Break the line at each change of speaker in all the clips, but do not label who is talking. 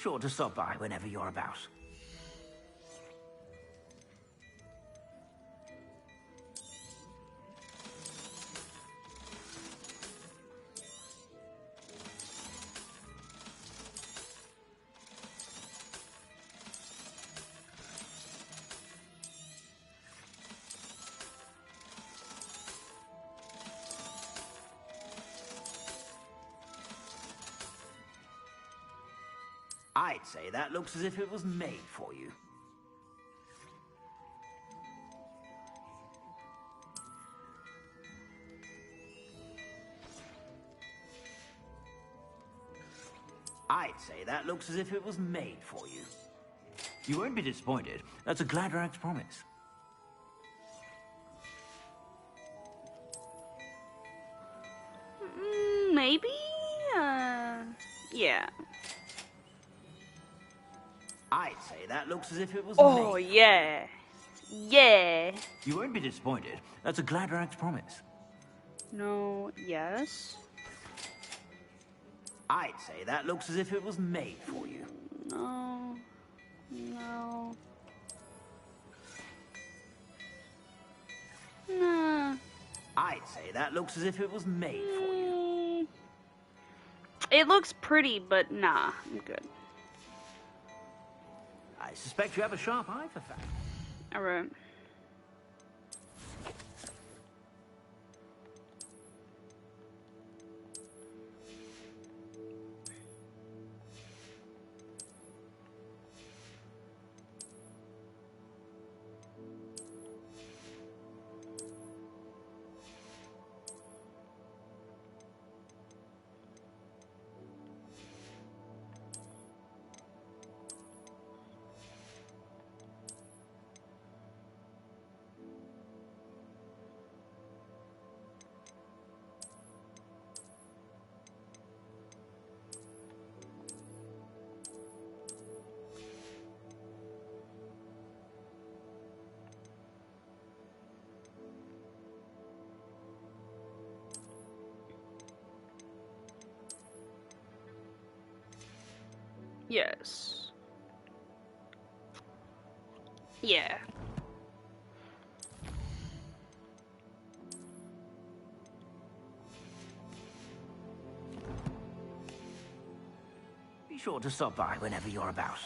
sure to stop by whenever you're about. I'd say that looks as if it was made for you. I'd say that looks as if it was made for you. You won't be disappointed. That's a Gladrax promise.
Maybe? Yeah.
I'd say that looks as if it was
Oh,
made.
yeah. Yeah.
You won't be disappointed. That's a Gladrax promise.
No, yes.
I'd say that looks as if it was made for you.
No. No. Nah.
I'd say that looks as if it was made for you.
It looks pretty, but nah, I'm good.
I suspect you have a sharp eye for fact.
Alright. Yes. Yeah.
Be sure to stop by whenever you're about.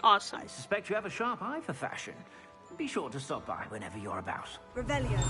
Awesome.
I suspect you have a sharp eye for fashion. Be sure to stop by whenever you're about.
Revelio.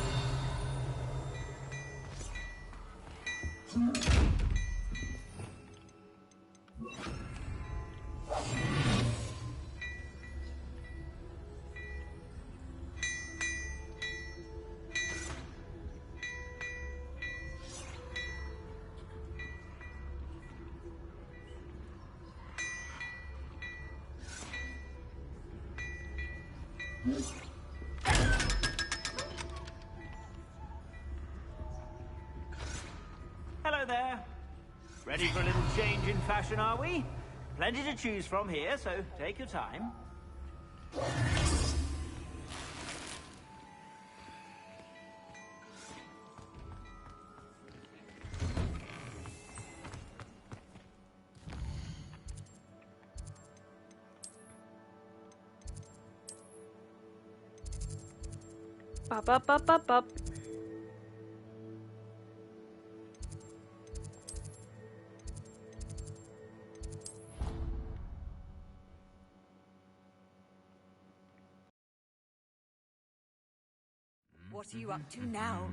Hello there. Ready for a little change in fashion, are we? Plenty to choose from here, so take your time.
Up, up, up, up, up.
What are you up to now?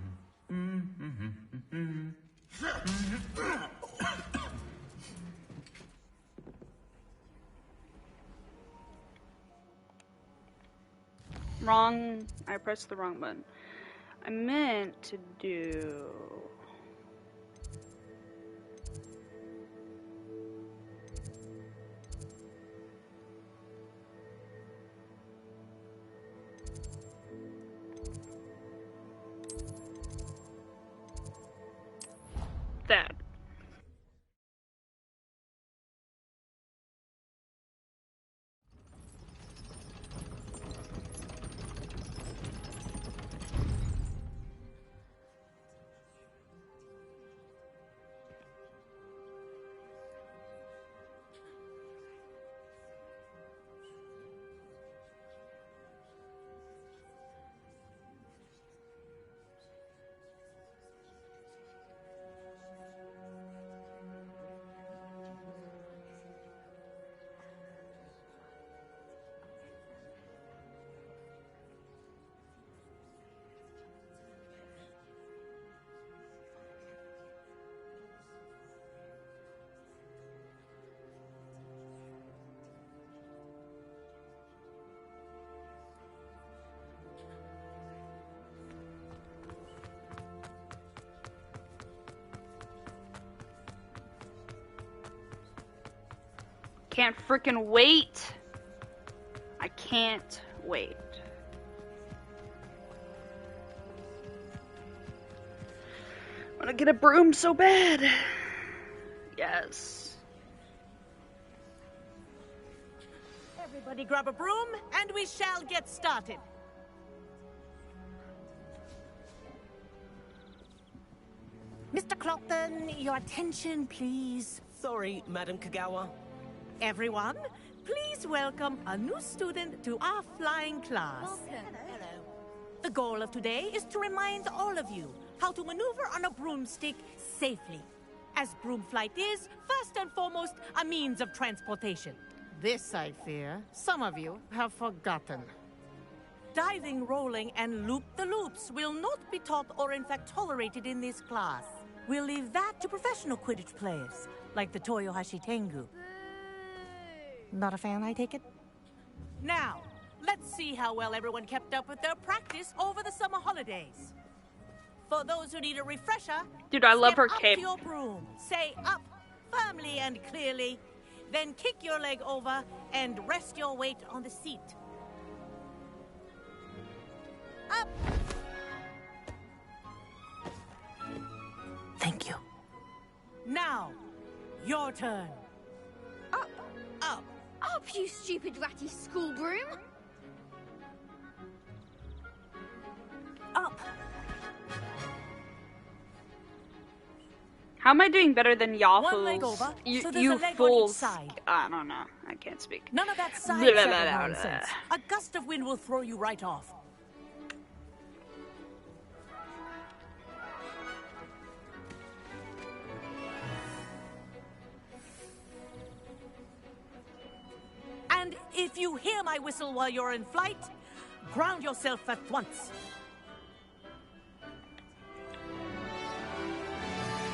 Wrong. I pressed the wrong button. I meant to do... that. can't freaking wait. I can't wait. I want to get a broom so bad. Yes.
Everybody grab a broom, and we shall get started. Mr. Clopton, your attention, please.
Sorry, Madam Kagawa.
Everyone, please welcome a new student to our flying class.
Welcome. Hello.
The goal of today is to remind all of you how to maneuver on a broomstick safely. As broom flight is, first and foremost, a means of transportation. This, I fear, some of you have forgotten. Diving, rolling, and loop-the-loops will not be taught or in fact tolerated in this class. We'll leave that to professional Quidditch players, like the Toyohashi Tengu. Not a fan, I take it? Now, let's see how well everyone kept up with their practice over the summer holidays. For those who need a refresher,
Dude, I love her
step
cape.
up to your broom, say up firmly and clearly, then kick your leg over and rest your weight on the seat. Up! Thank you. Now, your turn.
Up.
Up.
Up, you stupid ratty school broom.
Up.
How am I doing better than y'all
One
fools?
leg over,
You,
so there's
you
a leg on each
fools.
side.
I don't know. I can't speak.
None of that side
Blah, blah,
step
blah, blah.
nonsense. A gust of wind will throw you right off. And if you hear my whistle while you're in flight, ground yourself at once.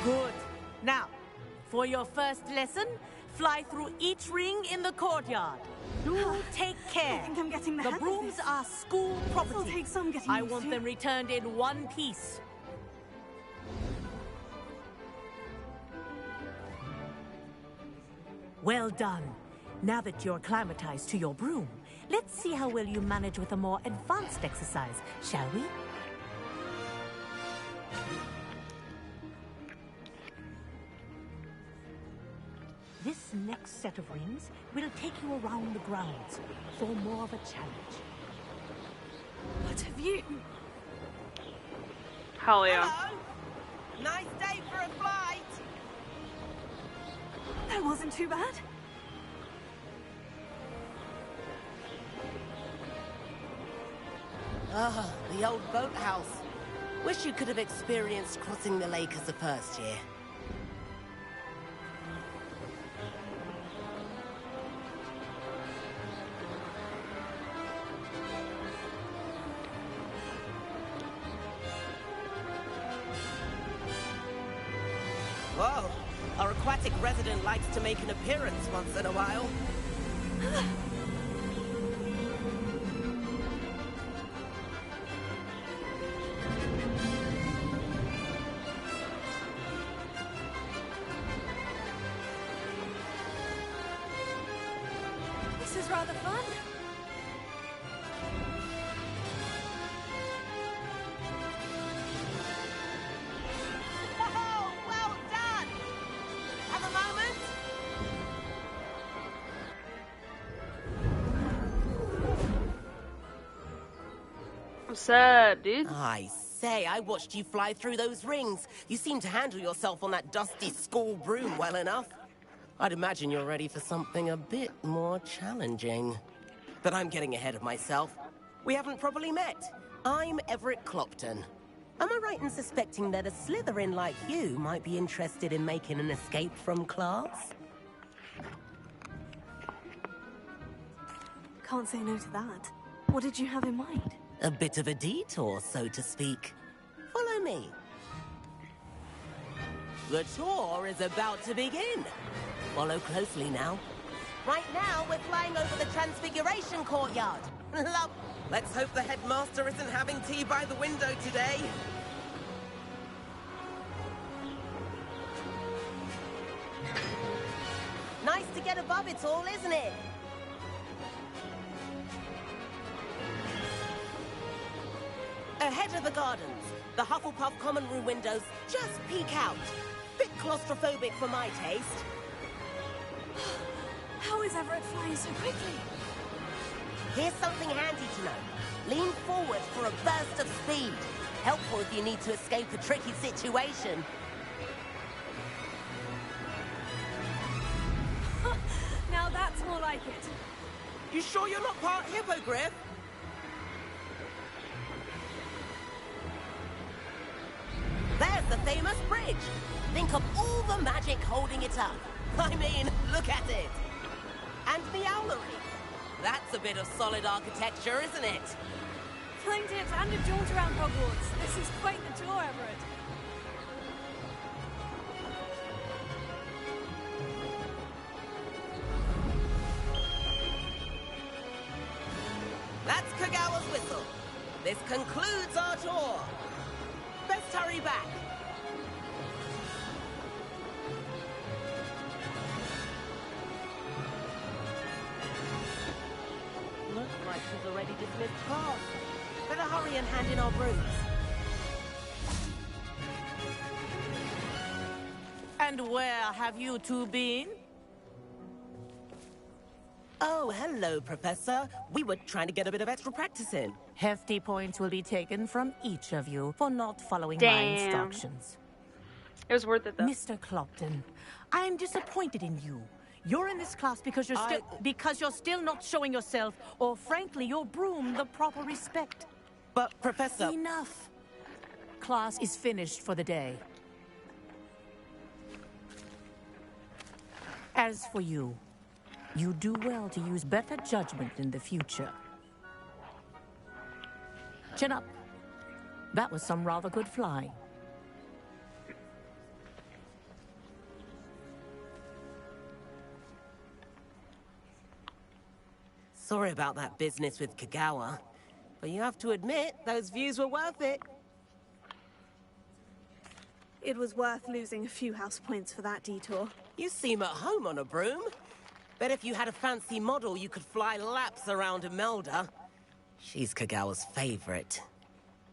Good. Now, for your first lesson, fly through each ring in the courtyard. Do take care.
I think I'm getting the
The
hang of
brooms
this.
are school property.
This'll take some getting
I
used
want
to.
them returned in one piece. Well done. Now that you're acclimatized to your broom, let's see how well you manage with a more advanced exercise, shall we? This next set of rings will take you around the grounds for more of a challenge.
What have you?
Hell yeah.
Hello. Nice day for a flight.
That wasn't too bad.
Ah, the old boathouse. Wish you could have experienced crossing the lake as a first year. Whoa, our aquatic resident likes to make an appearance once in a while.
This is rather fun.
Whoa, well done! Have a moment?
What's up, dude?
I say, I watched you fly through those rings. You seem to handle yourself on that dusty school broom well enough. I'd imagine you're ready for something a bit more challenging. But I'm getting ahead of myself. We haven't properly met. I'm Everett Clopton. Am I right in suspecting that a Slytherin like you might be interested in making an escape from class?
Can't say no to that. What did you have in mind?
A bit of a detour, so to speak. Follow me. The tour is about to begin. Follow closely now. Right now, we're flying over the Transfiguration Courtyard. Love. Let's hope the headmaster isn't having tea by the window today. Nice to get above it all, isn't it? Ahead of the gardens, the Hufflepuff common room windows just peek out. Bit claustrophobic for my taste.
How is Everett flying so quickly?
Here's something handy to know. Lean forward for a burst of speed. Helpful if you need to escape a tricky situation.
Now that's more like it.
You sure you're not part hippogriff? There's the famous bridge. Think of all the magic holding it up. I mean, look at it. And the owlery. That's a bit of solid architecture, isn't it?
Flying tips and a jaunt around Hogwarts. This is quite the tour, Everett.
That's Kagawa's whistle. This concludes our tour. Let's hurry back. Looks like she's already dismissed class. Better hurry and hand in our brooms.
And where have you two been?
Oh, hello, Professor. We were trying to get a bit of extra practice in.
Hefty points will be taken from each of you for not following my
Damn.
instructions.
It was worth it though.
Mr. Clopton, I'm disappointed in you. You're in this class because you're still not showing yourself, or frankly, your broom the proper respect.
But, Professor...
Enough. Class is finished for the day. As for you, you do well to use better judgment in the future. Chin up. That was some rather good flying.
Sorry about that business with Kagawa, but you have to admit, those views were worth it.
It was worth losing a few house points for that detour.
You seem at home on a broom. Bet if you had a fancy model, you could fly laps around Imelda. She's Kagawa's favorite.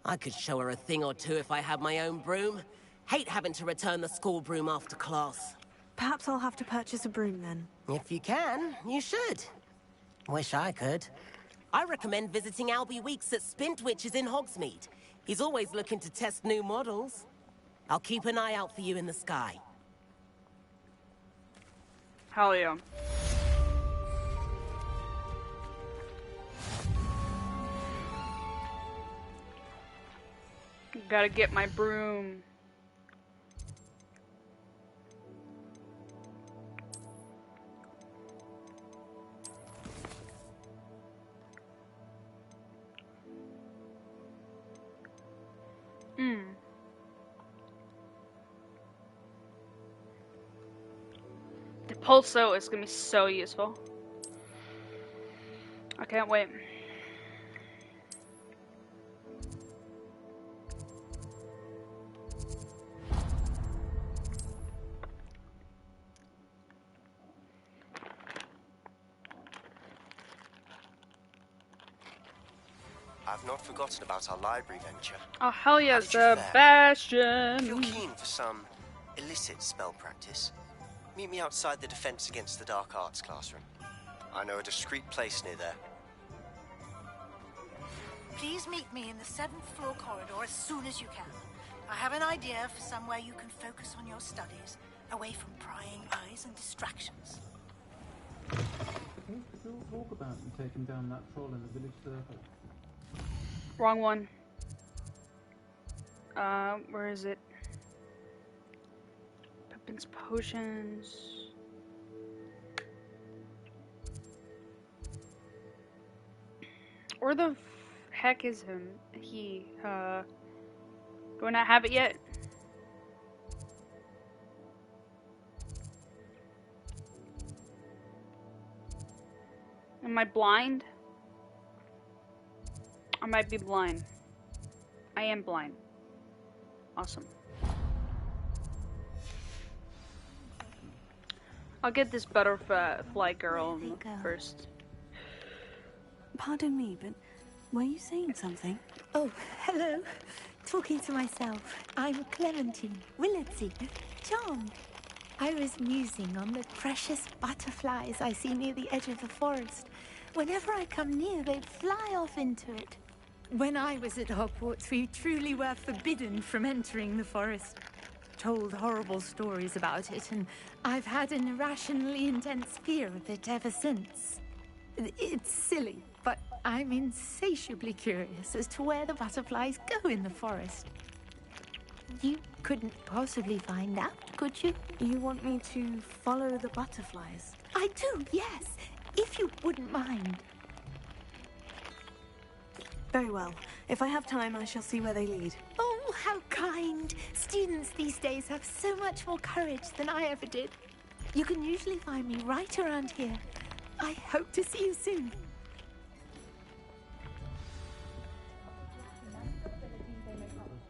I could show her a thing or two if I had my own broom. Hate having to return the school broom after class.
Perhaps I'll have to purchase a broom then.
If you can, you should. Wish I could. I recommend visiting Albie Weeks at Spintwitches in Hogsmeade. He's always looking to test new models. I'll keep an eye out for you in the sky.
Hell yeah. Gotta get my broom. The pulso is gonna be so useful. I can't wait.
I've not forgotten about our library venture.
Oh hell yeah,
How did you fare?
Sebastian!
If you're keen for some illicit spell practice, meet me outside the Defense Against the Dark Arts classroom. I know a discreet place near there.
Please meet me in the 7th floor corridor as soon as you can. I have an idea for somewhere you can focus on your studies, away from prying eyes and distractions.
Don't still talk about you taking down that troll in the village circle.
Wrong one. Where is it? Weapons, potions. Where the heck is him? He, do I not have it yet? Am I blind? I might be blind. I am blind. Awesome. I'll get this butterfly girl first.
Pardon me, but were you saying something?
Oh, hello. Talking to myself. I'm Clementine, Willardsy, charmed. I was musing on the precious butterflies I see near the edge of the forest. Whenever I come near, they fly off into it. When I was at Hogwarts, we truly were forbidden from entering the forest. Told horrible stories about it, and I've had an irrationally intense fear of it ever since. It's silly, but I'm insatiably curious as to where the butterflies go in the forest. You couldn't possibly find out, could you?
You want me to follow the butterflies?
I do, yes, if you wouldn't mind.
Very well. If I have time, I shall see where they lead.
Oh, how kind. Students these days have so much more courage than I ever did. You can usually find me right around here. I hope to see you soon.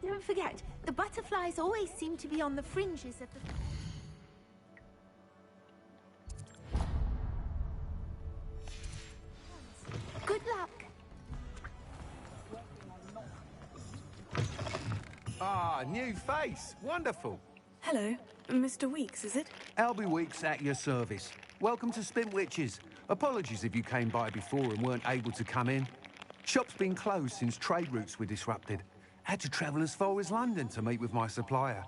Don't forget, the butterflies always seem to be on the fringes of the... Good luck.
Ah, new face. Wonderful.
Hello. Mr. Weeks, is it?
Albie Weeks at your service. Welcome to Spintwitches. Apologies if you came by before and weren't able to come in. Shop's been closed since trade routes were disrupted. Had to travel as far as London to meet with my supplier.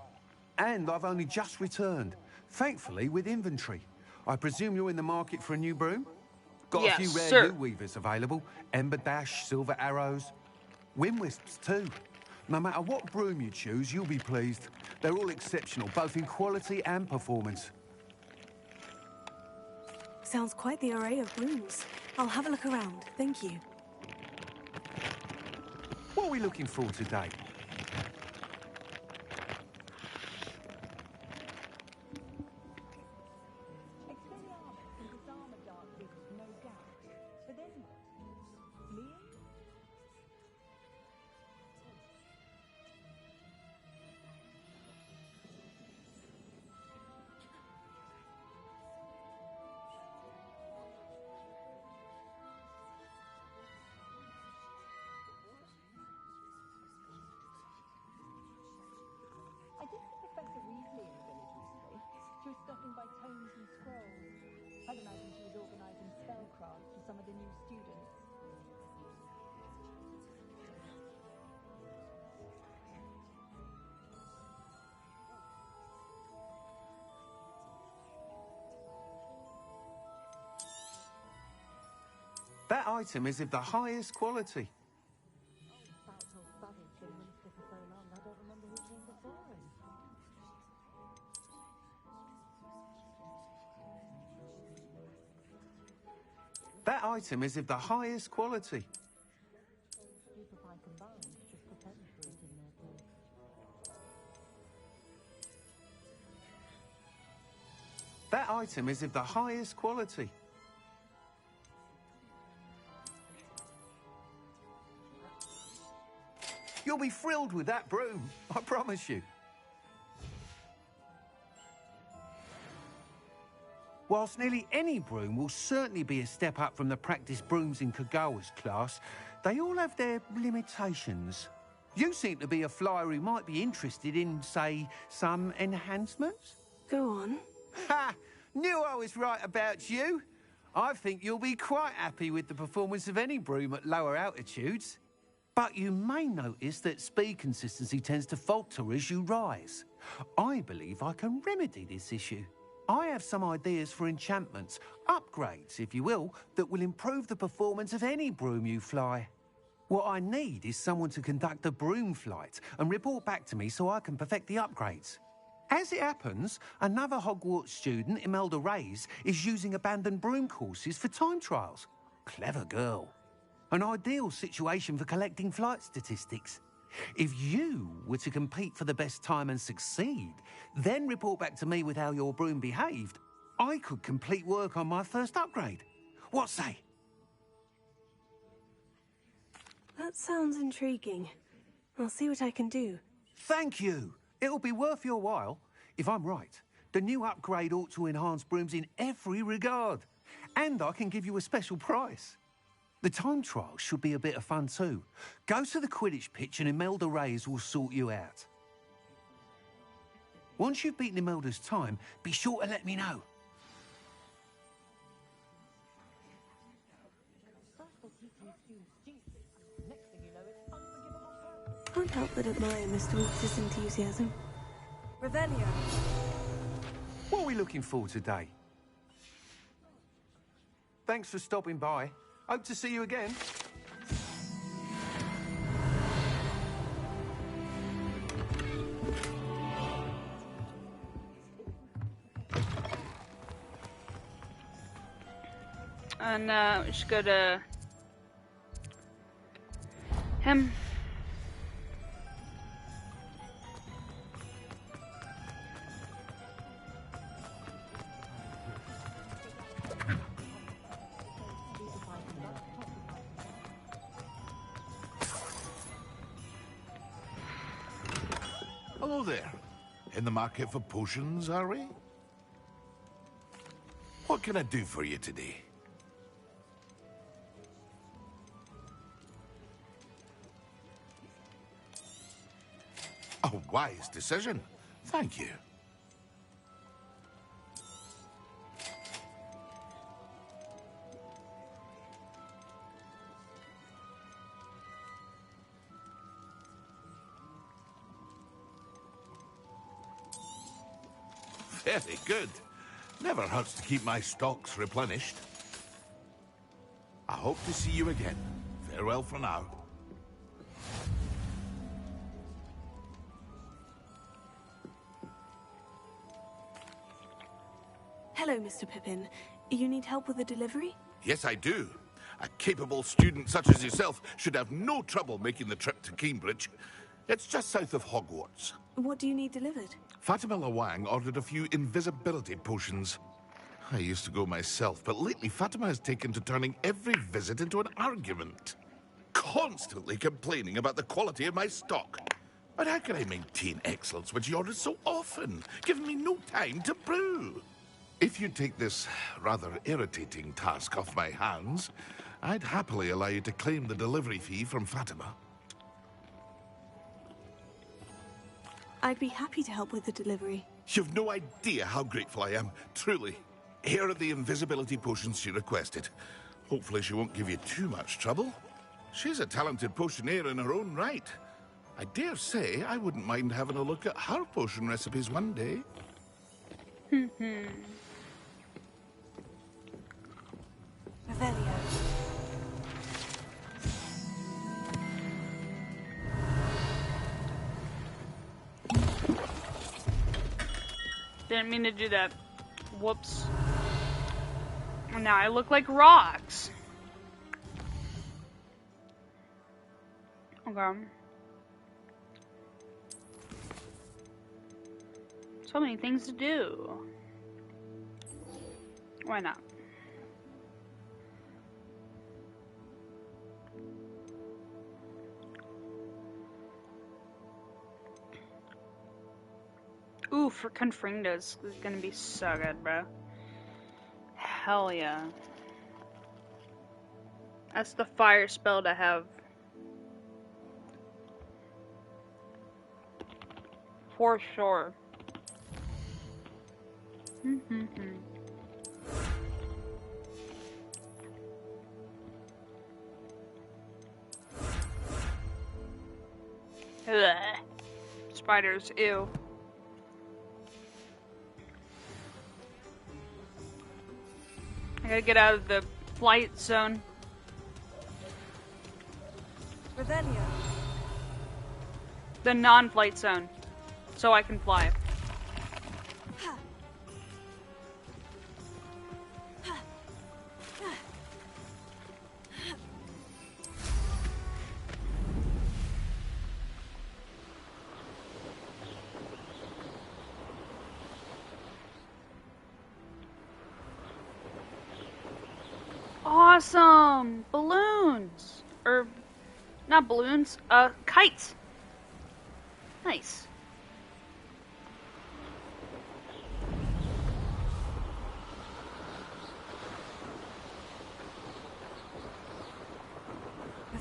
And I've only just returned, thankfully with inventory. I presume you're in the market for a new broom? Got
Yes,
a few rare
sir.
new weavers available. Ember Dash, Silver Arrows. Wind Wisps too. No matter what broom you choose, you'll be pleased. They're all exceptional, both in quality and performance.
Sounds quite the array of brooms. I'll have a look around. Thank you.
What are we looking for today?
I did see Professor Weasley in the village recently. She was stopping by tomes and scrolls. I'd imagine she was organising spellcraft for some of the new students.
That item is of the highest quality. That item is of the highest quality. That item is of the highest quality. You'll be thrilled with that broom, I promise you. Whilst nearly any broom will certainly be a step up from the practice brooms in Kagawa's class, they all have their limitations. You seem to be a flyer who might be interested in, say, some enhancements?
Go on.
Ha! Knew I was right about you. I think you'll be quite happy with the performance of any broom at lower altitudes. But you may notice that speed consistency tends to falter as you rise. I believe I can remedy this issue. I have some ideas for enchantments, upgrades, if you will, that will improve the performance of any broom you fly. What I need is someone to conduct a broom flight and report back to me so I can perfect the upgrades. As it happens, another Hogwarts student, Imelda Reyes, is using abandoned broom courses for time trials. Clever girl. An ideal situation for collecting flight statistics. If you were to compete for the best time and succeed, then report back to me with how your broom behaved, I could complete work on my first upgrade. What say?
That sounds intriguing. I'll see what I can do.
Thank you. It'll be worth your while. If I'm right, The new upgrade ought to enhance brooms in every regard. And I can give you a special price. The time trial should be a bit of fun too. Go to the Quidditch pitch and Imelda Reyes will sort you out. Once you've beaten Imelda's time, be sure to let me know.
Can't help but admire Mr. Weeks' enthusiasm.
Revelio.
What are we looking for today? Thanks for stopping by. Hope to see you again.
And we should go to him.
Hello there. In the market for potions, are we? What can I do for you today? A wise decision. Thank you. Very good. Never hurts to keep my stocks replenished. I hope to see you again. Farewell for now.
Hello, Mr. Pippin. You need help with a delivery?
Yes, I do. A capable student such as yourself should have no trouble making the trip to Cambridge. It's just south of Hogwarts.
What do you need delivered?
Fatima Lawang ordered a few invisibility potions. I used to go myself, but lately Fatima has taken to turning every visit into an argument. Constantly complaining about the quality of my stock. But how can I maintain excellence when she orders so often, giving me no time to brew? If you take this rather irritating task off my hands, I'd happily allow you to claim the delivery fee from Fatima.
I'd be happy to help with the delivery.
You've no idea how grateful I am, truly. Here are the invisibility potions she requested. Hopefully she won't give you too much trouble. She's a talented potioneer in her own right. I dare say I wouldn't mind having a look at her potion recipes one day.
Revelio.
Didn't mean to do that. Whoops. Now I look like rocks. Okay. So many things to do. Why not? Ooh, for Confringo's. This is gonna be so good, bro. Hell yeah. That's the fire spell to have. For sure. Ugh. Spiders, ew. I gotta get out of the flight zone.
Revelio.
The non-flight zone. So I can fly. Awesome! Balloons! Or, not balloons, kites! Nice.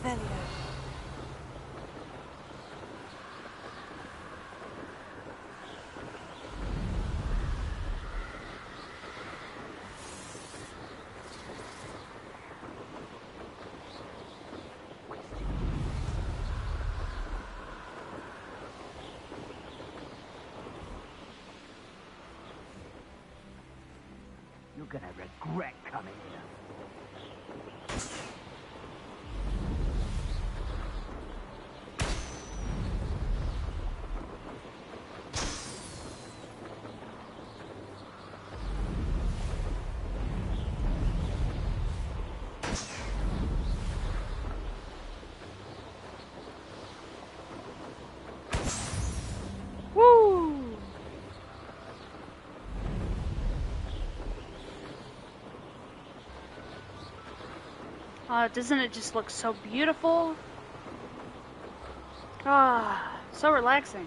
Revelio.
You're gonna regret coming here.
Woo! Doesn't it just look so beautiful? Ah, so relaxing.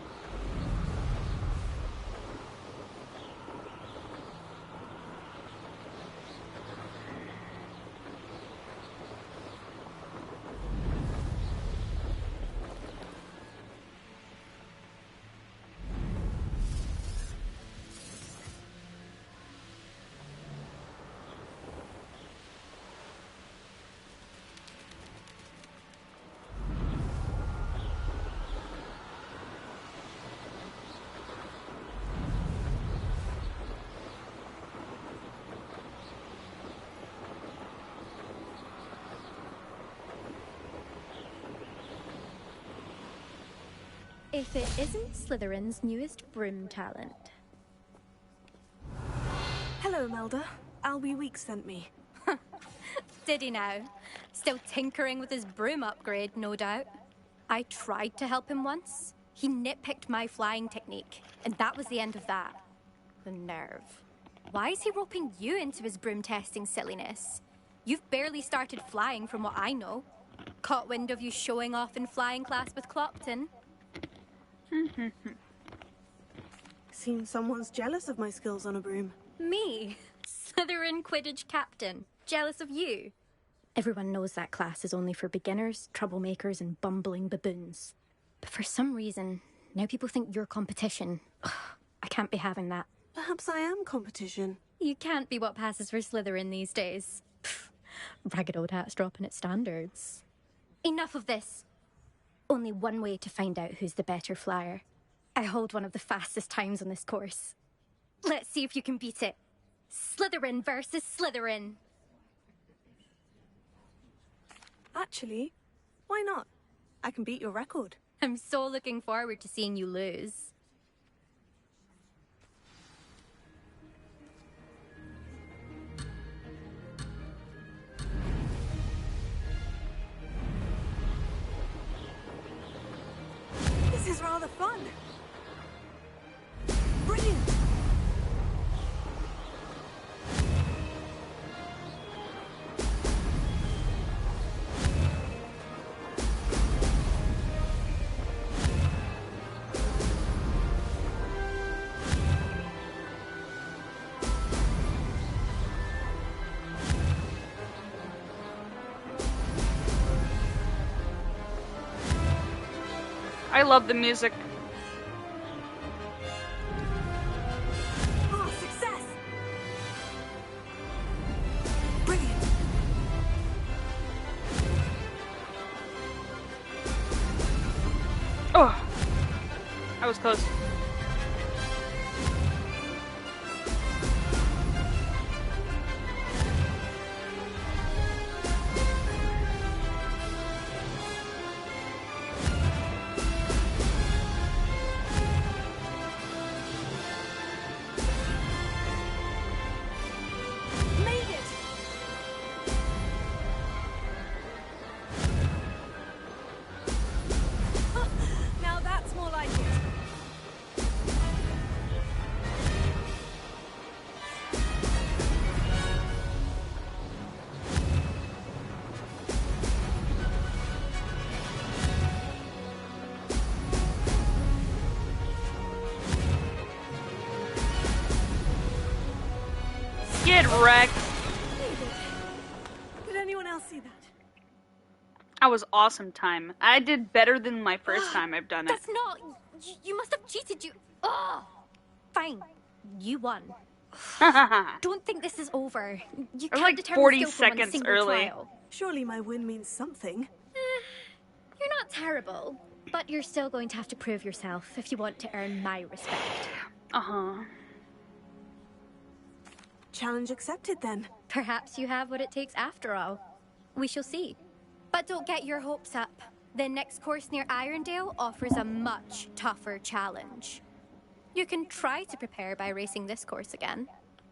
If it isn't Slytherin's newest broom talent.
Hello, Imelda. Albie Weeks sent me.
Did he now? Still tinkering with his broom upgrade, no doubt. I tried to help him once. He nitpicked my flying technique, and that was the end of that. The nerve. Why is he roping you into his broom testing silliness? You've barely started flying from what I know. Caught wind of you showing off in flying class with Clopton.
Seems someone's jealous of my skills on a broom.
Me? Slytherin Quidditch captain. Jealous of you? Everyone knows that class is only for beginners, troublemakers, and bumbling baboons. But for some reason, now people think you're competition. Ugh, I can't be having that.
Perhaps I am competition.
You can't be what passes for Slytherin these days. Pfft, ragged old hat's dropping its standards. Enough of this. Only one way to find out who's the better flyer. I hold one of the fastest times on this course. Let's see if you can beat it. Slytherin versus Slytherin.
Actually, why not? I can beat your record.
I'm so looking forward to seeing you lose.
This is rather fun. Brilliant.
I love the music.
Oh, success! Brilliant.
Oh, I was close.
Now that's more like it.
Get wrecked.
Did anyone else see that?
That was awesome time. I did better than my first time I've done it.
That's not... You must have cheated, you... Oh! Fine. You won. Don't think this is over. You can't
like
determine
40
skill from one
seconds
single
early.
trial.
Surely my win means something.
You're not terrible, but you're still going to have to prove yourself if you want to earn my respect.
Uh-huh.
Challenge accepted, then.
Perhaps you have what it takes after all. We shall see. But don't get your hopes up. The next course near Irondale offers a much tougher challenge. You can try to prepare by racing this course again.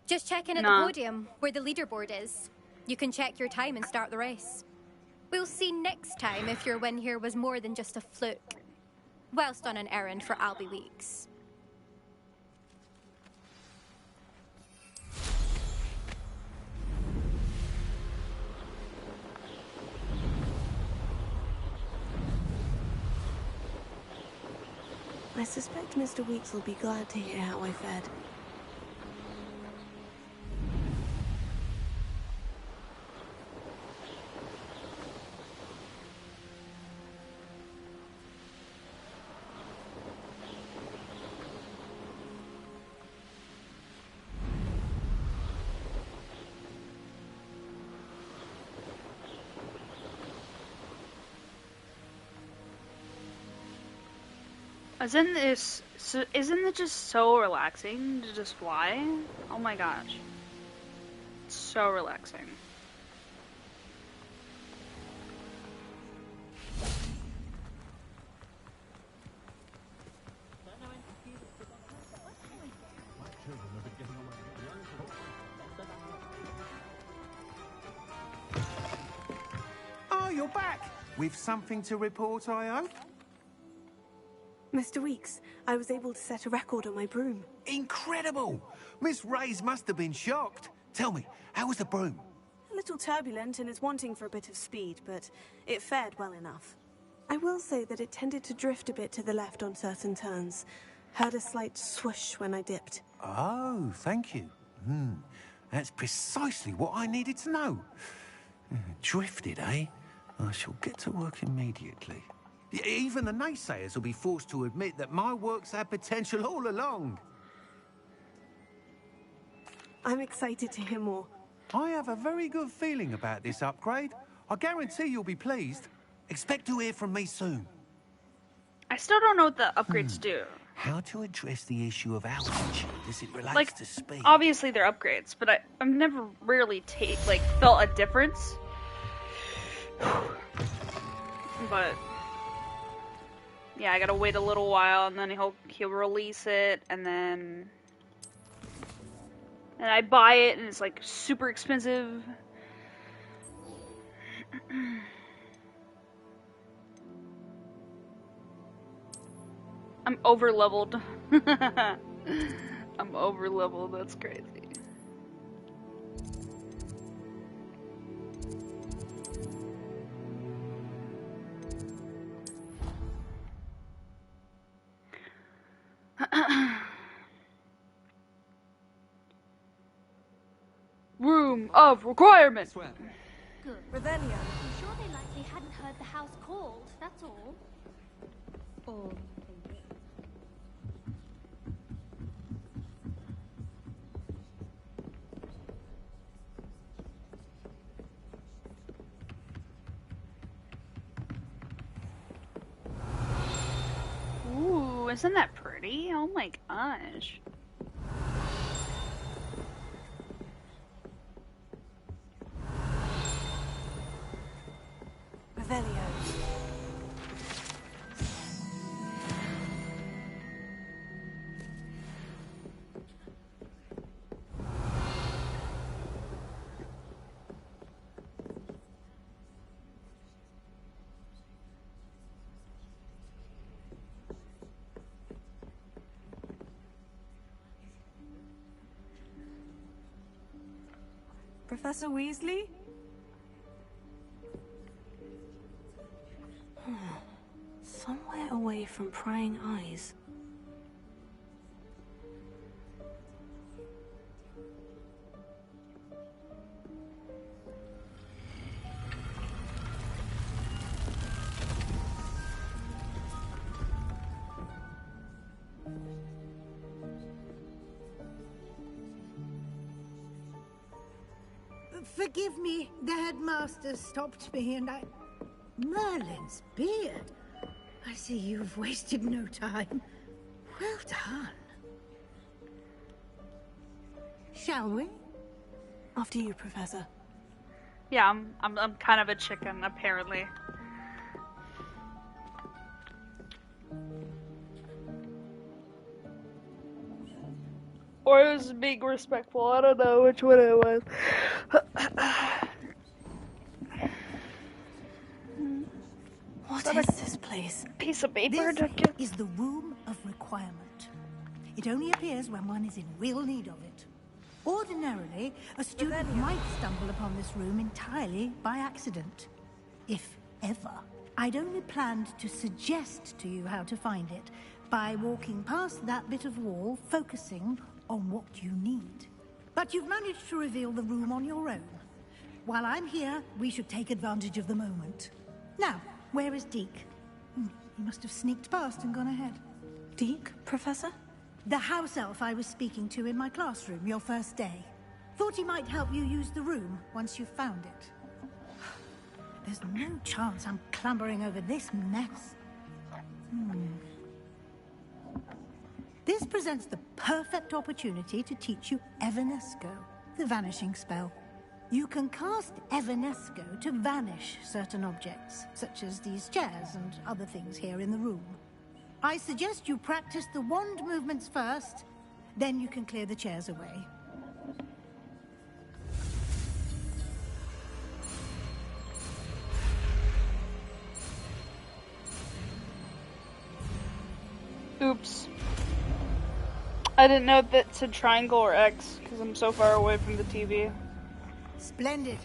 Just check in at the podium, where the leaderboard is. You can check your time and start the race. We'll see next time if your win here was more than just a fluke. Whilst on an errand for Albie Weeks.
I suspect Mr. Weeks will be glad to hear how I fared.
Isn't it just so relaxing to just fly? Oh my gosh. It's so relaxing.
Oh, you're back! With something to report, I hope?
Mr. Weeks, I was able to set a record on my broom.
Incredible! Miss Reyes must have been shocked. Tell me, how was the broom?
A little turbulent and is wanting for a bit of speed, but it fared well enough. I will say that it tended to drift a bit to the left on certain turns. Heard a slight swoosh when I dipped.
Oh, thank you. That's precisely what I needed to know. Drifted, eh? I shall get to work immediately. Even the naysayers will be forced to admit that my work's had potential all along.
I'm excited to hear more.
I have a very good feeling about this upgrade. I guarantee you'll be pleased. Expect to hear from me soon.
I still don't know what the upgrades do.
How to address the issue of altitude as it relates
Like,
to speed.
obviously they're upgrades, but I've never really felt a difference. But yeah, I gotta wait a little while, and then he'll release it, and then I buy it, and it's like super expensive. I'm over leveled. I'm over leveled. That's crazy. Room of requirement.
Good.
Revelio.
I'm sure they likely hadn't heard the house called, that's all. Or maybe.
Ooh, isn't that pretty? Oh my gosh.
Revelio. Professor Weasley? Somewhere away from prying eyes.
Forgive me, the headmaster stopped me and I... Merlin's beard. I see you've wasted no time. Well done. Shall we?
After you, Professor.
Yeah, I'm kind of a chicken, apparently. Or it was being respectful. I don't know which one it was.
What is this place?
Piece of paper.
This is the Room of Requirement. It only appears when one is in real need of it. Ordinarily, a student might stumble upon this room entirely by accident. If ever. I'd only planned to suggest to you how to find it by walking past that bit of wall, focusing on what you need. But you've managed to reveal the room on your own. While I'm here, we should take advantage of the moment. Now, where is Deke? He must have sneaked past and gone ahead.
Deke, Professor?
The house elf I was speaking to in my classroom your first day. Thought he might help you use the room once you've found it. There's no chance I'm clambering over this mess. This presents the perfect opportunity to teach you Evanesco, the vanishing spell. You can cast Evanesco to vanish certain objects, such as these chairs and other things here in the room. I suggest you practice the wand movements first, then you can clear the chairs away.
Oops. I didn't know that it said triangle or X, because I'm so far away from the TV.
Splendid.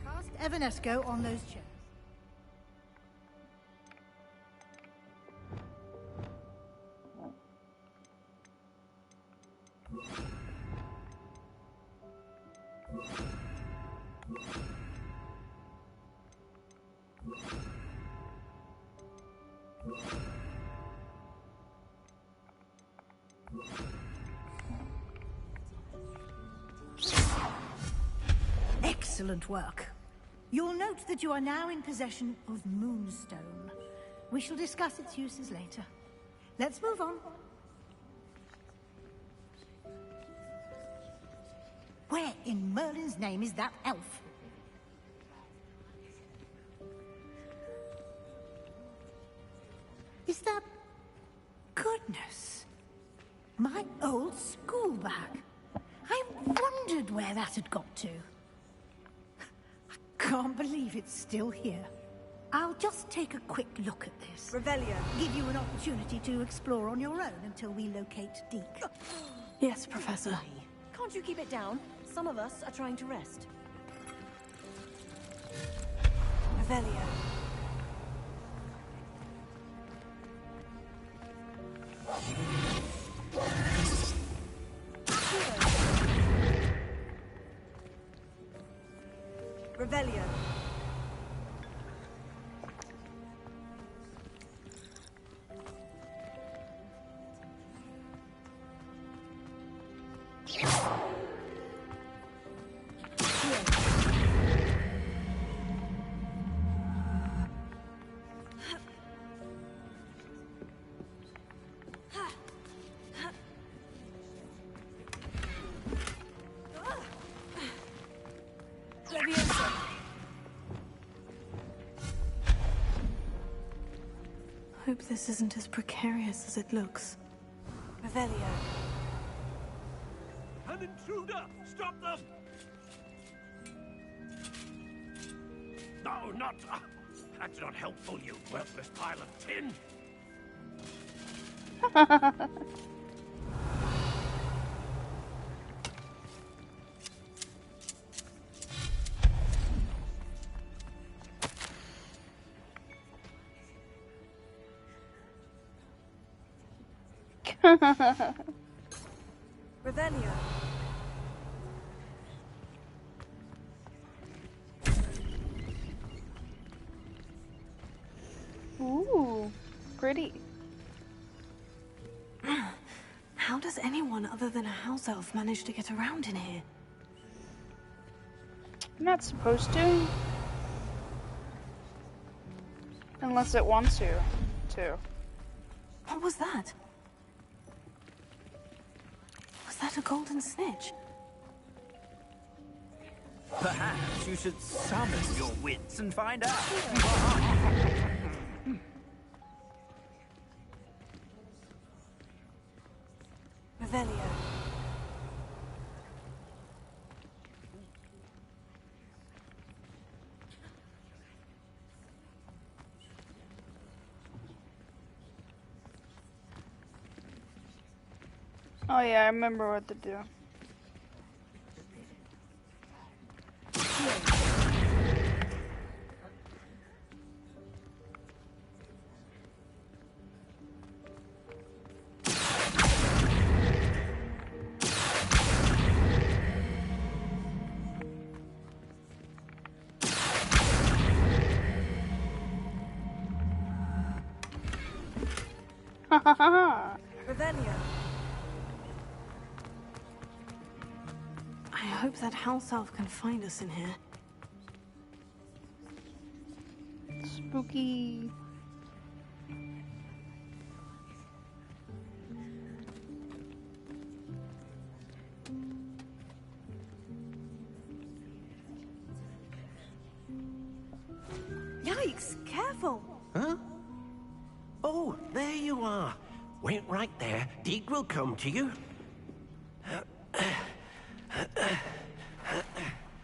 Cast Evanesco on those chairs. Excellent work. You'll note that you are now in possession of Moonstone. We shall discuss its uses later. Let's move on. Where in Merlin's name is that elf? Is that... Goodness. My old school bag. I wondered where that had got to. I can't believe it's still here. I'll just take a quick look at this.
Revelio.
Give you an opportunity to explore on your own until we locate Deke.
Yes, Professor.
Can't you keep it down? Some of us are trying to rest.
Revelio. Revelio. Hope this isn't as precarious as it looks. Revelio.
An intruder! Stop them! No, not... that's not helpful, you worthless pile of tin!
Revelio.
Ooh, pretty.
How does anyone other other than a house elf managed to get around in here?
You're not supposed to. Unless it wants you to.
What was that? Was that a golden snitch?
Perhaps you should summon your wits and find out.
Revelio.
Oh yeah, I remember what to do.
Revelio. I hope that house elf can find us in here.
Spooky.
Yikes, careful!
Huh? Oh, there you are. Wait right there. Deke will come to you.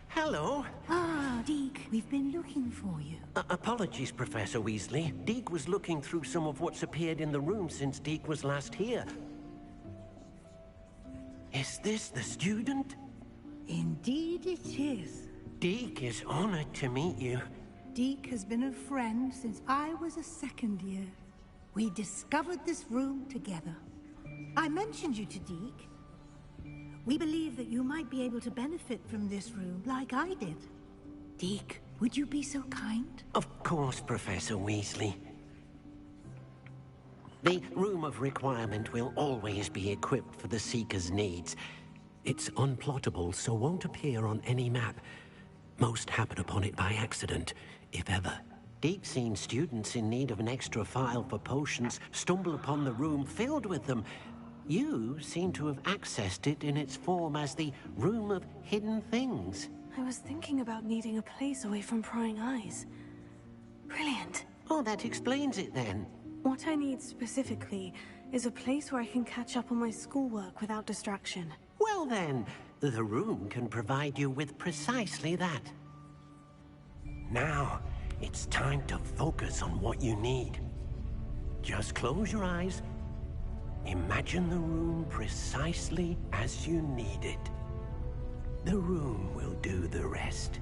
Hello.
Ah, Deke, we've been looking for you.
Apologies, Professor Weasley. Deke was looking through some of what's appeared in the room since Deke was last here. Is this the student?
Indeed it is.
Deke is honored to meet you.
Deke has been a friend since I was a second year. We discovered this room together. I mentioned you to Deke. We believe that you might be able to benefit from this room like I did. Deke, would you be so kind?
Of course, Professor Weasley. The Room of Requirement will always be equipped for the Seeker's needs. It's unplottable, so won't appear on any map. Most happen upon it by accident, if ever. Deke's seen students in need of an extra file for potions stumble upon the room filled with them. You seem to have accessed it in its form as the Room of Hidden Things.
I was thinking about needing a place away from prying eyes. Brilliant.
Oh, that explains it then.
What I need specifically is a place where I can catch up on my schoolwork without distraction.
Well then, the room can provide you with precisely that. Now, it's time to focus on what you need. Just close your eyes. Imagine the room precisely as you need it. The room will do the rest.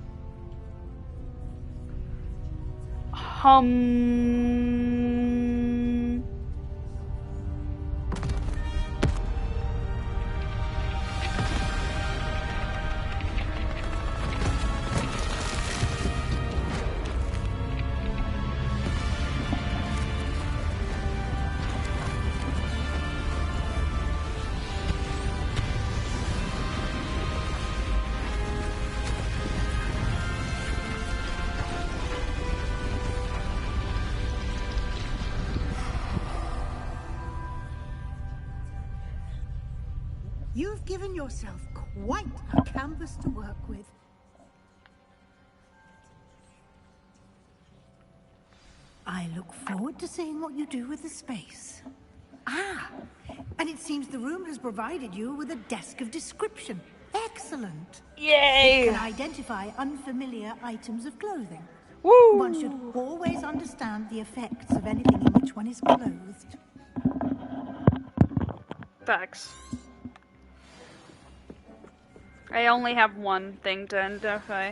You've given yourself quite a canvas to work with. I look forward to seeing what you do with the space. Ah, and it seems the room has provided you with a desk of description. Excellent.
Yay!
It can identify unfamiliar items of clothing.
Woo!
One should always understand the effects of anything in which one is clothed.
Facts. I only have one thing to identify.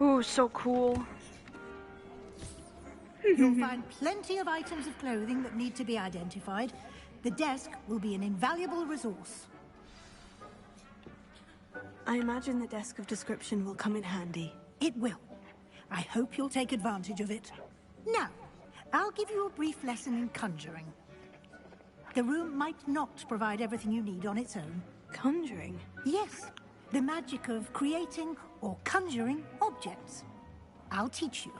Ooh, so cool.
You'll find plenty of items of clothing that need to be identified. The desk will be an invaluable resource.
I imagine the desk of description will come in handy.
It will. I hope you'll take advantage of it. Now, I'll give you a brief lesson in conjuring. The room might not provide everything you need on its own.
Conjuring?
Yes, the magic of creating or conjuring objects. I'll teach you.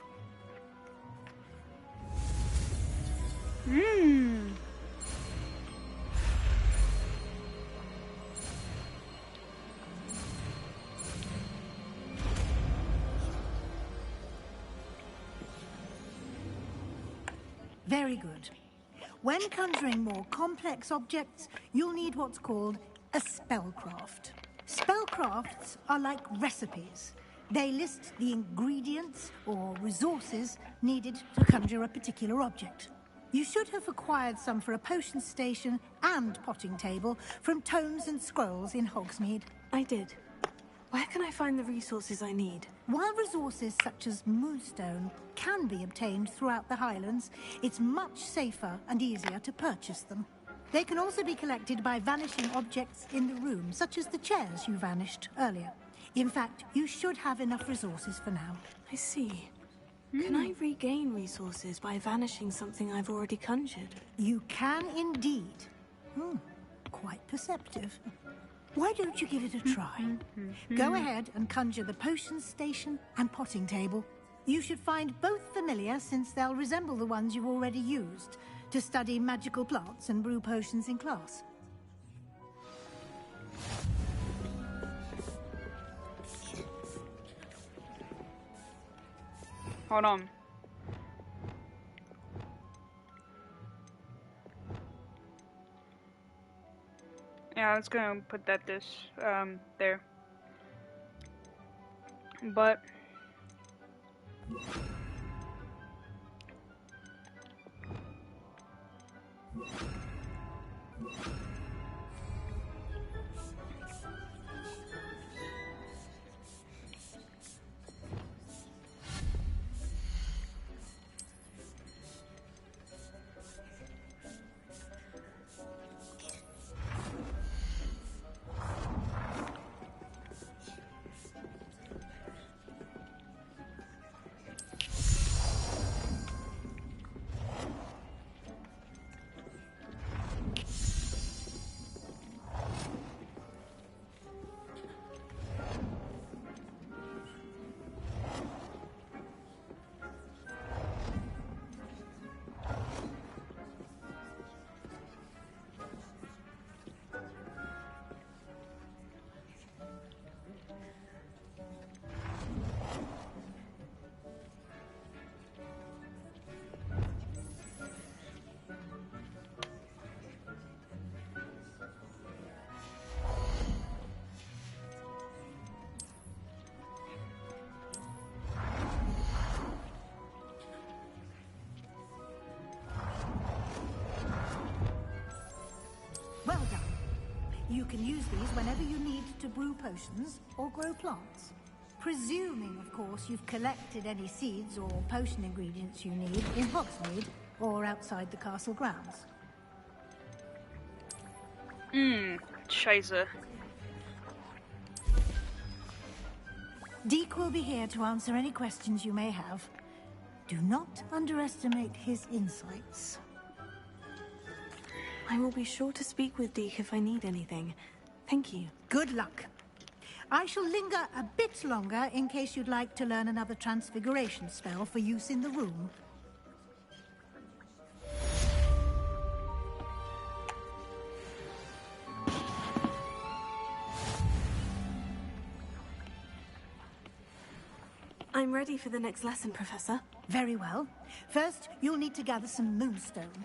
Very good. When conjuring more complex objects, you'll need what's called a spellcraft. Spellcrafts are like recipes. They list the ingredients or resources needed to conjure a particular object. You should have acquired some for a potion station and potting table from tomes and scrolls in Hogsmeade.
I did. Where can I find the resources I need?
While resources such as moonstone can be obtained throughout the Highlands, it's much safer and easier to purchase them. They can also be collected by vanishing objects in the room, such as the chairs you vanished earlier. In fact, you should have enough resources for now.
I see. Can I regain resources by vanishing something I've already conjured?
You can indeed. Quite perceptive. Why don't you give it a try? Go ahead and conjure the potion station and potting table. You should find both familiar, since they'll resemble the ones you've already used to study magical plants and brew potions in class.
Hold on. Yeah, I was gonna put that there. But
Well done. You can use these whenever you need to brew potions or grow plants. Presuming, of course, you've collected any seeds or potion ingredients you need in Hogsmeade or outside the castle grounds.
Scheiße.
Deke will be here to answer any questions you may have. Do not underestimate his insights.
I will be sure to speak with Deke if I need anything. Thank you.
Good luck. I shall linger a bit longer in case you'd like to learn another transfiguration spell for use in the room.
I'm ready for the next lesson, Professor.
Very well. First, you'll need to gather some moonstone.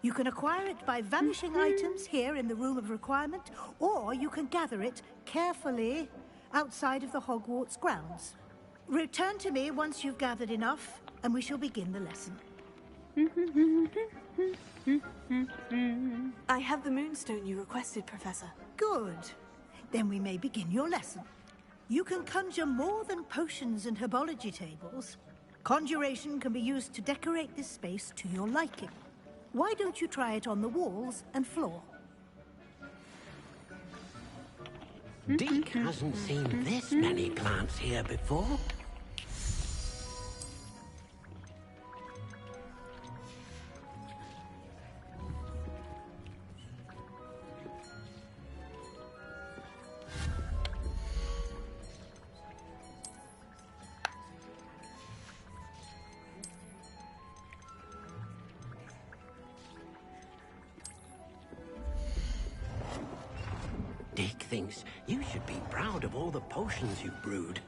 You can acquire it by vanishing items here in the Room of Requirement, or you can gather it carefully outside of the Hogwarts grounds. Return to me once you've gathered enough, and we shall begin the lesson.
I have the moonstone you requested, Professor.
Good. Then we may begin your lesson. You can conjure more than potions and herbology tables. Conjuration can be used to decorate this space to your liking. Why don't you try it on the walls and floor?
Deke hasn't seen this many plants here before. Dick thinks you should be proud of all the potions you've brewed.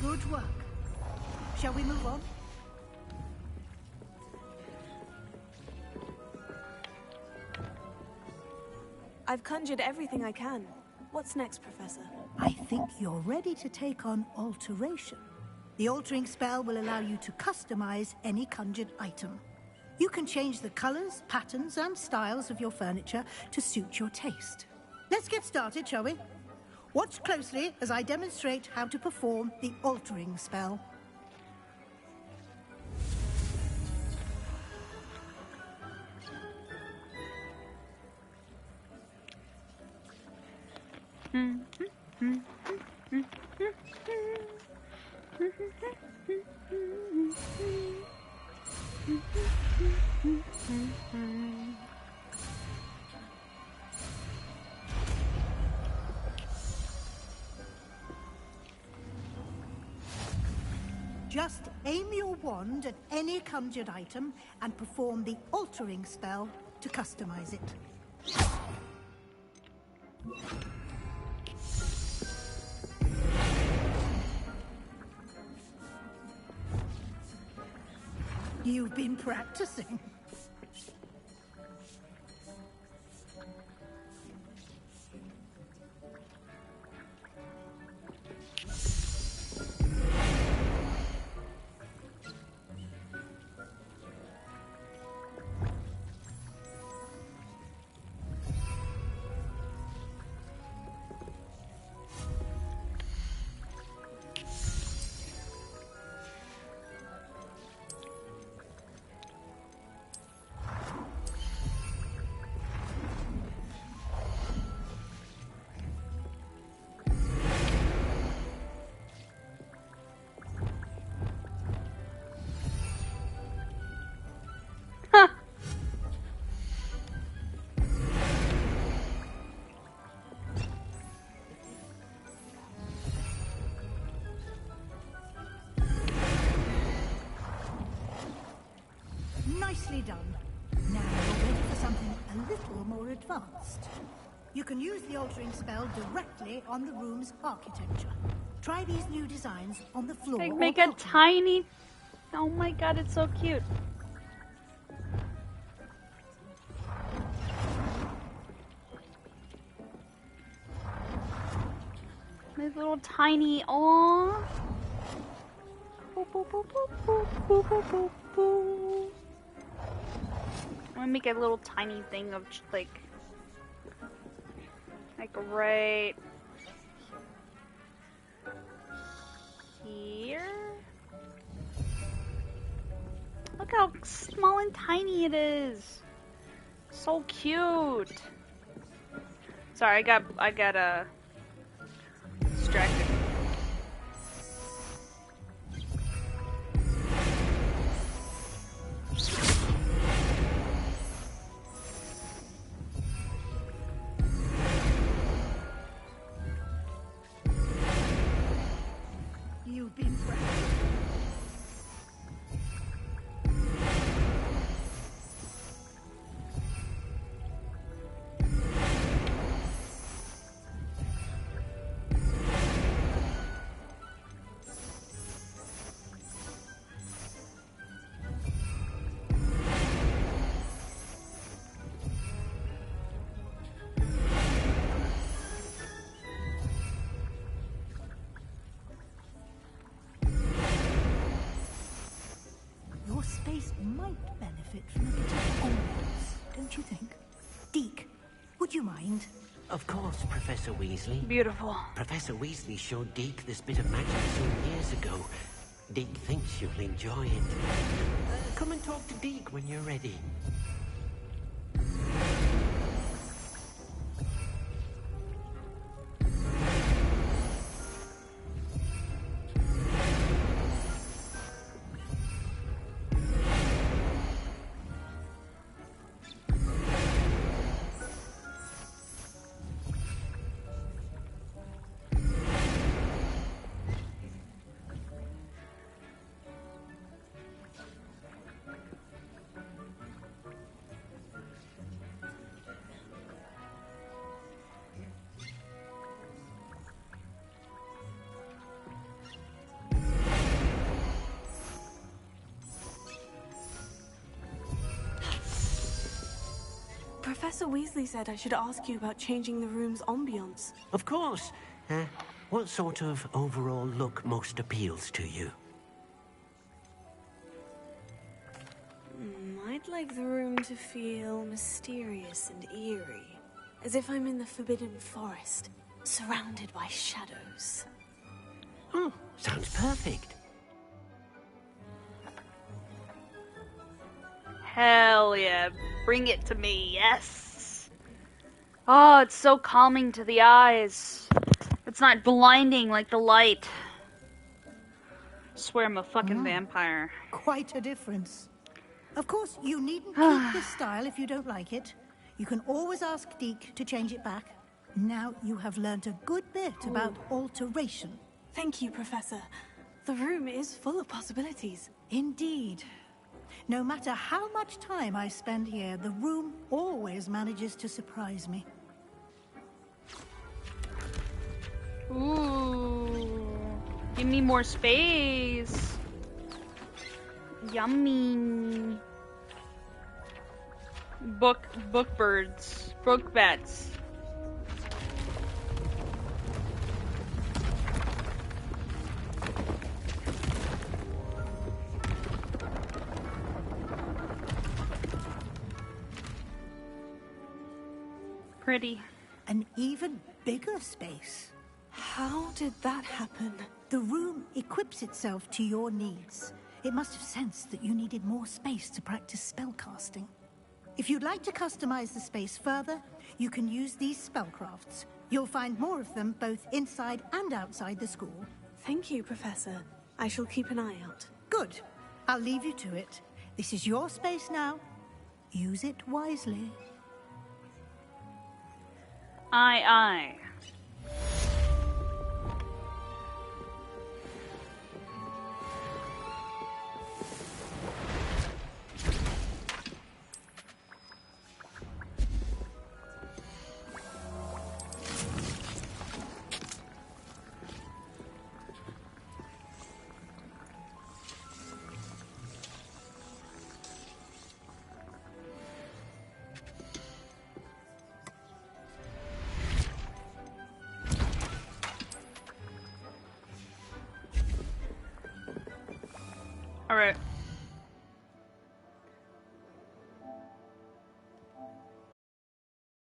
Good work. Shall we move on?
I've conjured everything I can. What's next, Professor?
I think you're ready to take on alteration. The altering spell will allow you to customize any conjured item. You can change the colors, patterns, and styles of your furniture to suit your taste. Let's get started, shall we? Watch closely as I demonstrate how to perform the altering spell. Just aim your wand at any conjured item and perform the altering spell to customize it. You've been practicing. advanced. You can use the altering spell directly on the room's architecture. Try these new designs on the floor.
Like make a tiny... Oh my god, it's so cute. These little tiny... Aww. Boop, boop, boop, boop, boop, boop, boop, boop, boop. I'm gonna make a little tiny thing of like right here. Look how small and tiny it is. So cute. Sorry, I got distracted.
You've been practicing. Your space might benefit from a bit of ambience, don't you think? Deke, would you mind?
Of course, Professor Weasley.
Beautiful.
Professor Weasley showed Deke this bit of magic some years ago. Deke thinks you'll enjoy it. Come and talk to Deke when you're ready.
Professor Weasley said I should ask you about changing the room's ambience.
Of course. What sort of overall look most appeals to you?
I'd like the room to feel mysterious and eerie, as if I'm in the Forbidden Forest, surrounded by shadows.
Oh, sounds perfect.
Hell yeah, bring it to me, yes. Oh, it's so calming to the eyes. It's not blinding like the light. Swear I'm a fucking vampire.
Quite a difference. Of course, you needn't keep this style if you don't like it. You can always ask Deke to change it back. Now you have learned a good bit about alteration.
Thank you, Professor. The room is full of possibilities.
Indeed. No matter how much time I spend here, the room always manages to surprise me.
Ooh, give me more space. Yummy. Book birds, book bats. Pretty.
An even bigger space.
How did that happen?
The room equips itself to your needs. It must have sensed that you needed more space to practice spellcasting. If you'd like to customize the space further, you can use these spellcrafts. You'll find more of them both inside and outside the school.
Thank you, Professor. I shall keep an eye out.
Good. I'll leave you to it. This is your space now. Use it wisely.
Aye. Alright.